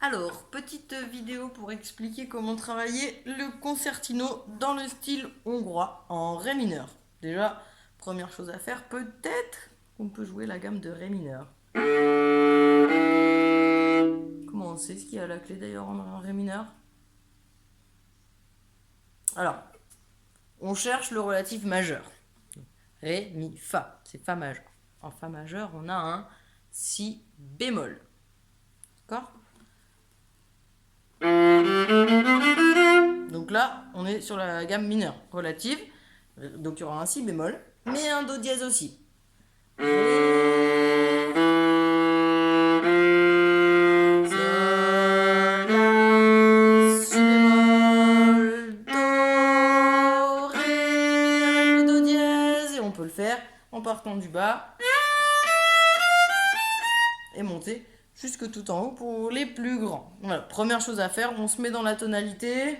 Alors, petite vidéo pour expliquer comment travailler le concertino dans le style hongrois en ré mineur. Déjà, première chose à faire, peut-être qu'on peut jouer la gamme de ré mineur. Comment on sait ce qu'il y a à la clé d'ailleurs en ré mineur? Alors, on cherche le relatif majeur. Ré, mi, fa, c'est fa majeur. En fa majeur, on a un si bémol. D'accord? Donc là, on est sur la gamme mineure relative. Donc il y aura un si bémol, mais un do dièse aussi. Ré, sol, la, si bémol, do, ré, avec le do dièse. Et on peut le faire en partant du bas et monter jusque tout en haut pour les plus grands. Voilà, première chose à faire, on se met dans la tonalité.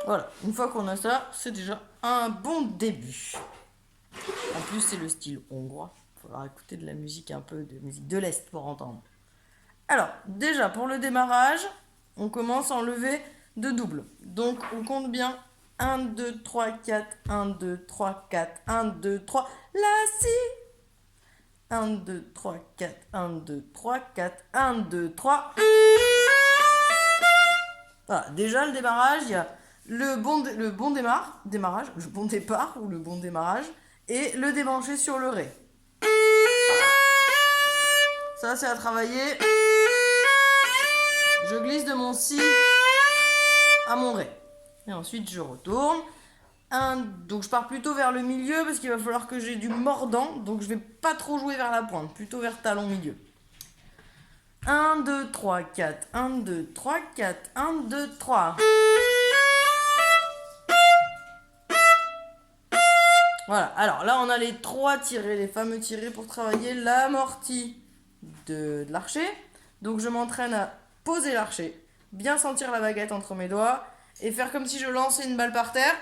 Voilà, une fois qu'on a ça, c'est déjà un bon début. En plus, c'est le style hongrois. Il faudra écouter de la musique, un peu de musique de l'Est pour entendre. Alors, déjà, pour le démarrage, on commence en levée de double. Donc, on compte bien 1, 2, 3, 4, 1, 2, 3, 4, 1, 2, 3, la si. 1, 2, 3, 4, 1, 2, 3, 4, 1, 2, 3. Voilà, déjà, le démarrage, il y a le bon démarrage, le bon départ ou le bon démarrage, et le débrancher sur le ré. Ça, c'est à travailler. Je glisse de mon si à mon ré. Et ensuite, je retourne. Donc, je pars plutôt vers le milieu parce qu'il va falloir que j'ai du mordant. Donc, je vais pas trop jouer vers la pointe, plutôt vers talon milieu. 1, 2, 3, 4. 1, 2, 3, 4. 1, 2, 3. Voilà, alors là on a les trois tirés, les fameux tirés pour travailler l'amorti de l'archer. Donc je m'entraîne à poser l'archer, bien sentir la baguette entre mes doigts et faire comme si je lançais une balle par terre.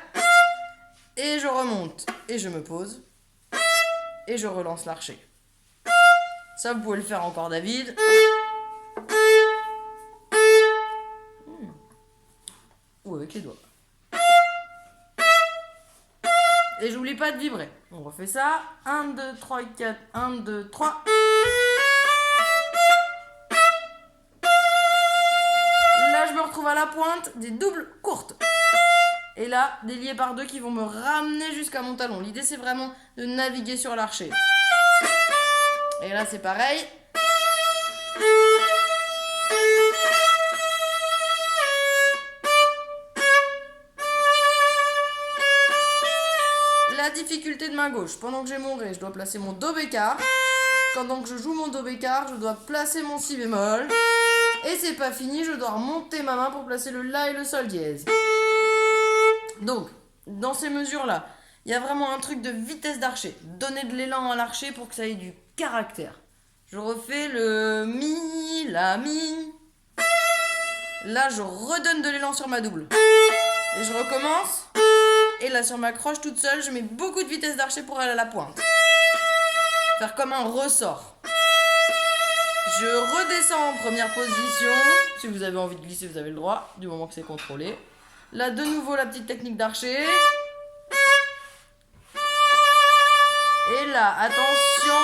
Et je remonte, et je me pose, et je relance l'archer. Ça vous pouvez le faire encore David. Ou avec les doigts. Et j'oublie pas de vibrer. On refait ça. 1, 2, 3, 4. 1, 2, 3. Là, je me retrouve à la pointe des doubles courtes. Et là, des liés par deux qui vont me ramener jusqu'à mon talon. L'idée, c'est vraiment de naviguer sur l'archer. Et là, c'est pareil. La difficulté de main gauche, pendant que j'ai mon ré, je dois placer mon do bécard. Pendant que je joue mon do bécard, je dois placer mon si bémol. Et c'est pas fini, je dois remonter ma main pour placer le la et le sol dièse. Donc, dans ces mesures-là, il y a vraiment un truc de vitesse d'archer. Donner de l'élan à l'archer pour que ça ait du caractère. Je refais le mi, la mi. Là, je redonne de l'élan sur ma double. Et je recommence. Et là, sur ma croche toute seule, je mets beaucoup de vitesse d'archer pour aller à la pointe. Faire comme un ressort. Je redescends en première position. Si vous avez envie de glisser, vous avez le droit, du moment que c'est contrôlé. Là, de nouveau, la petite technique d'archer. Et là, attention.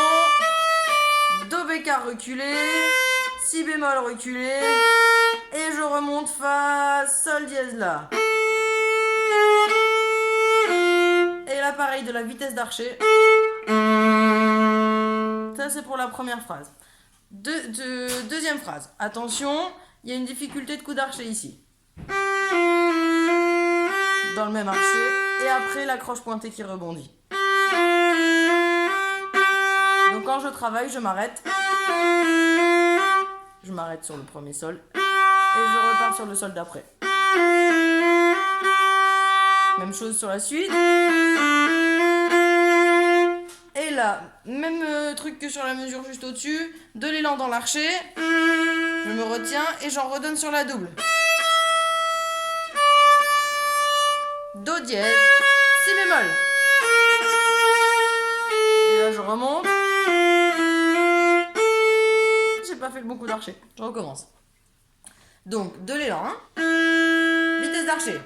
Do bécard reculé. Si bémol reculé. Et je remonte fa, sol dièse là. Et là, pareil, de la vitesse d'archer. Ça, c'est pour la première phrase. Deuxième phrase. Attention, il y a une difficulté de coup d'archer ici. Dans le même archer. Et après, la croche pointée qui rebondit. Donc, quand je travaille, je m'arrête. Je m'arrête sur le premier sol. Et je repars sur le sol d'après. Même chose sur la suite. Et là, même truc que sur la mesure juste au-dessus. De l'élan dans l'archer. Je me retiens et j'en redonne sur la double. Do dièse, si bémol. d'archer. Je recommence. Donc, de l'élan, hein. Vitesse d'archer.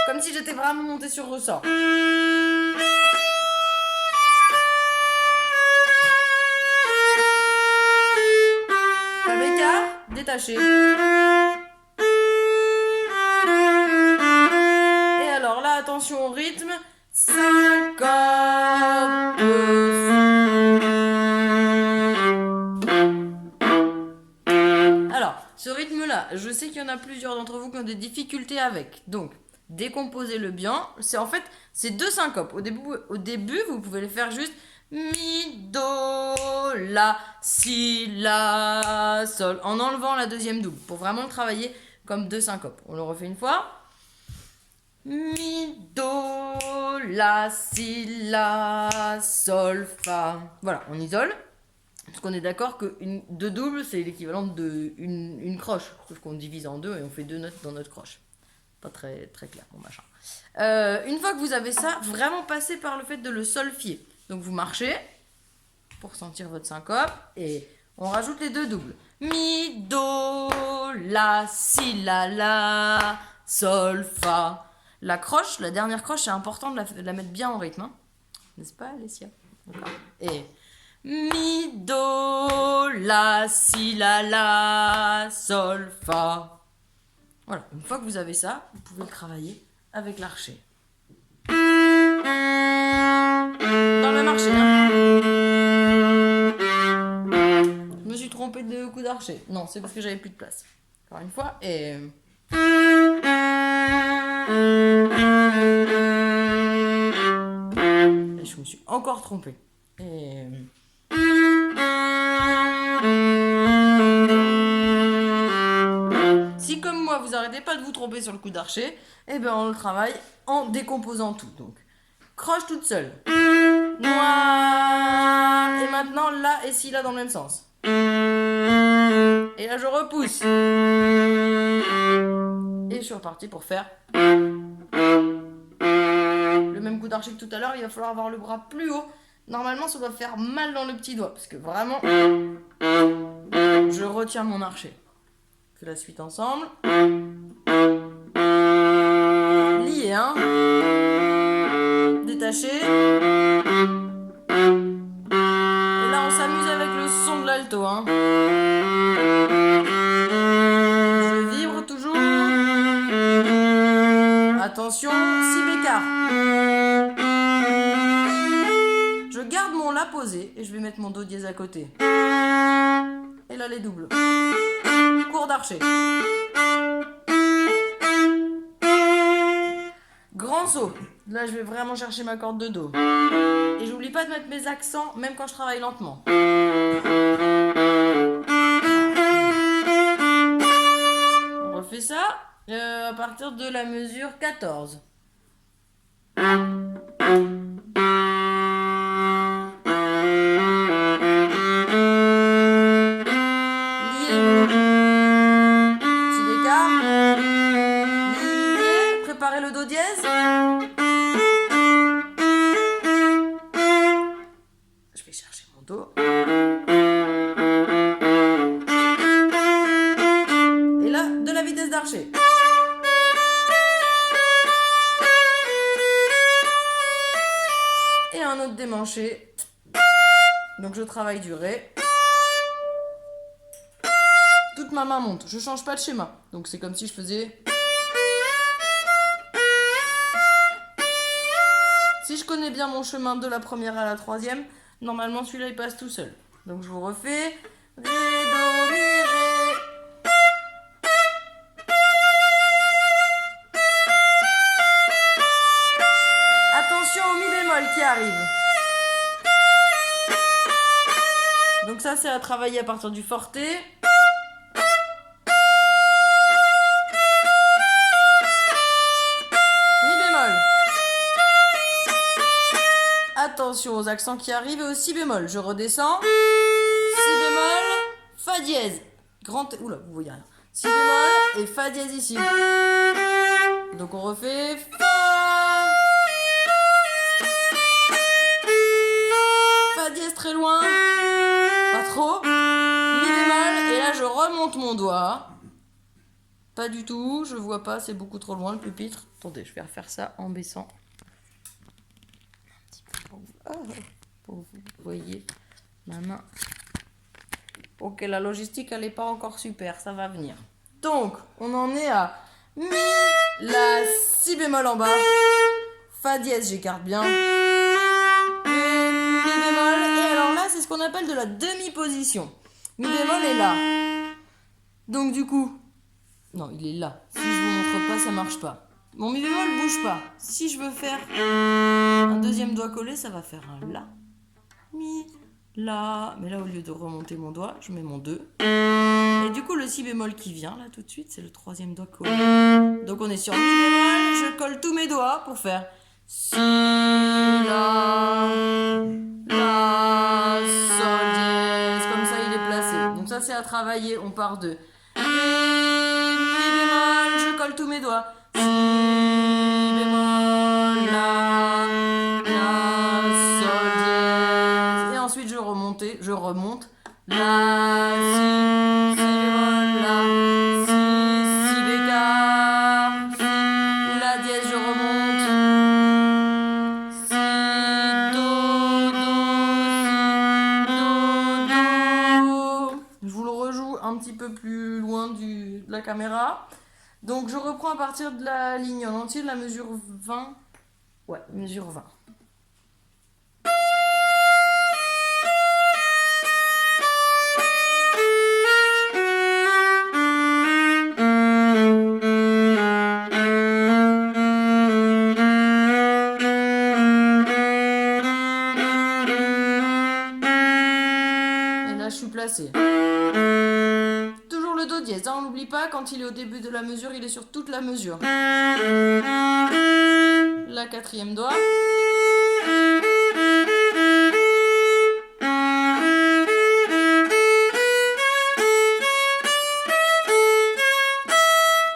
Comme si j'étais vraiment montée sur ressort. Fab écart, détaché. Et alors là, attention au rythme. Syncope. Alors, ce rythme-là, je sais qu'il y en a plusieurs d'entre vous qui ont des difficultés avec. Donc, décomposez-le bien. C'est deux syncopes. Au début, vous pouvez le faire juste mi, do, la, si, la, sol, en enlevant la deuxième double, pour vraiment le travailler comme deux syncopes. On le refait une fois. Mi, do, la, si, la, sol, fa. Voilà, on isole. Parce qu'on est d'accord que deux doubles, c'est l'équivalent d'une croche. Sauf qu'on divise en deux et on fait deux notes dans notre croche. Pas très, très clair, mon machin. Une fois que vous avez ça, vraiment passez par le fait de le solfier. Donc vous marchez pour sentir votre syncope et on rajoute les deux doubles. Mi, do, la, si, la, sol, fa. La croche, la dernière croche, c'est important de la mettre bien en rythme. Hein. N'est-ce pas, Alessia? D'accord. Et mi, do, la, si, la, sol, fa. Voilà, une fois que vous avez ça, vous pouvez le travailler avec l'archer. Dans le même archer, hein. Je me suis trompée de coup d'archer. Non, c'est parce que j'avais plus de place. Encore une fois, et je me suis encore trompée. Et si comme moi vous arrêtez pas de vous tromper sur le coup d'archer, eh ben on le travaille en décomposant tout. Donc croche toute seule, noir, et maintenant là et si là dans le même sens. Et là je repousse. Et je suis reparti pour faire le même coup d'archer que tout à l'heure. Il va falloir avoir le bras plus haut. Normalement ça doit faire mal dans le petit doigt parce que vraiment je retiens mon archer. On fait la suite ensemble. Lié, hein. Détaché. Et là on s'amuse avec le son de l'alto, hein. Je vibre toujours. Attention, si bécard. Je garde mon la posé et je vais mettre mon do dièse à côté. Et là les doubles. Cours d'archer. Grand saut. Là je vais vraiment chercher ma corde de do. Et j'oublie pas de mettre mes accents même quand je travaille lentement. On refait ça à partir de la mesure 14. Préparez le do dièse. Je vais chercher mon do. Et là, de la vitesse d'archer. Et un autre démanché. Donc je travaille du ré. Toute ma main monte. Je change pas de schéma. Donc c'est comme si je faisais... Si je connais bien mon chemin de la première à la troisième, normalement celui-là il passe tout seul. Donc je vous refais. Ré, do, mi, ré. Attention au mi bémol qui arrive. Donc ça c'est à travailler à partir du forte. Attention aux accents qui arrivent et au si bémol. Je redescends. Si bémol, fa dièse. Oula, vous voyez rien. Si bémol et fa dièse ici. Donc on refait fa. Fa dièse très loin. Pas trop. Mi bémol et remonte mon doigt. Pas du tout, je vois pas, c'est beaucoup trop loin le pupitre. Attendez, je vais refaire ça en baissant. Un petit peu pour vous voyez ma main. Ok, la logistique, elle n'est pas encore super, ça va venir. Donc, on en est à Mi, La, Si bémol en bas, Fa dièse, j'écarte bien. Ré, Mi bémol, et alors là, c'est ce qu'on appelle de la demi-position. Mi bémol est là. Donc du coup, non, il est là. Si je vous montre pas, ça marche pas. Mon mi bémol bouge pas. Si je veux faire un deuxième doigt collé, ça va faire un La. Mi, La. Mais là, au lieu de remonter mon doigt, je mets mon 2. Et du coup, le si bémol qui vient, là, tout de suite, c'est le troisième doigt collé. Donc on est sur mi bémol, je colle tous mes doigts pour faire Si, La, La, Sol, dièse. Comme ça, il est placé. Donc ça, c'est à travailler. On part de Ré, Mi bémol, je colle tous mes doigts. Si bémol, La, Sol, dièse. Et ensuite, je remonte. La, Si bémol, La, Si bécard, Si, La dièse, je remonte. Si, Do, Do, Si, Do, Do. Je vous le rejoue un petit peu plus loin de la caméra. Donc je reprends à partir de la ligne en entier de la mesure 20. Ouais, mesure 20. Et là je suis placée. Toujours le do dièse, hein, on n'oublie pas, quand il est au début de la mesure, il est sur toute la mesure. La quatrième doigt.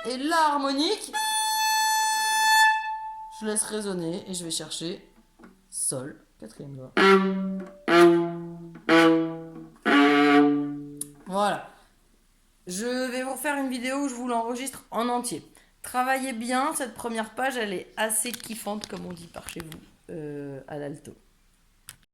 Et la harmonique, je laisse résonner et je vais chercher Sol, quatrième doigt. Voilà. Je vais vous refaire une vidéo où je vous l'enregistre en entier. Travaillez bien, cette première page, elle est assez kiffante, comme on dit par chez vous, à l'alto.